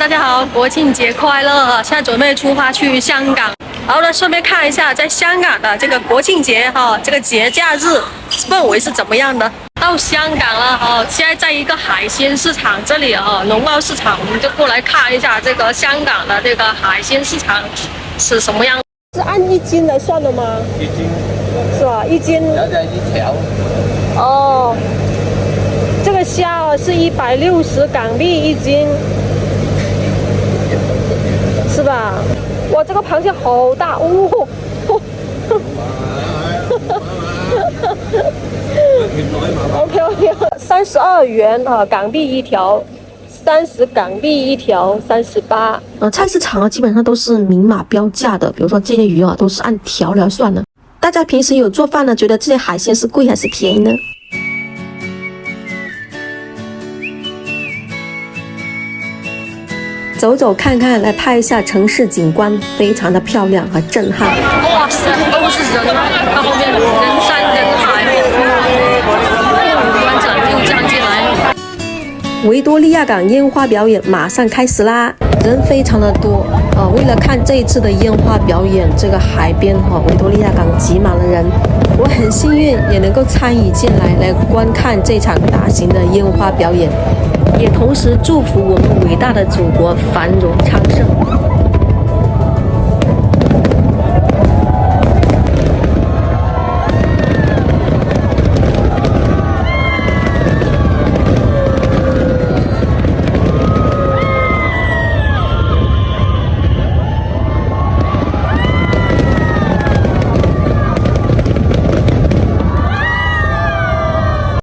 大家好，国庆节快乐！现在准备出发去香港，然后呢，顺便看一下在香港的这个国庆节这个节假日氛围是怎么样的。到香港了现在在一个海鲜市场这里农贸市场，我们就过来看一下这个香港的这个海鲜市场是什么样。是按1斤来算的吗？1斤，是吧？1斤。1条。哦。这个虾是160港币1斤，是吧？哇，这个螃蟹好大哦！OK， 32元港币1条，30港币1条，38。菜市场基本上都是明码标价的，比如说这些鱼都是按条来算的。大家平时有做饭呢，觉得这些海鲜是贵还是便宜呢？走走看看，来拍一下城市景观，非常的漂亮和震撼。哇塞，都是人啊！看后面人山人海，观众又站进来。维多利亚港烟花表演马上开始啦，人非常的多为了看这一次的烟花表演，这个海边维多利亚港挤满了人。我很幸运也能够参与进来观看这场大型的烟花表演，也同时祝福我们伟大的祖国繁荣昌盛。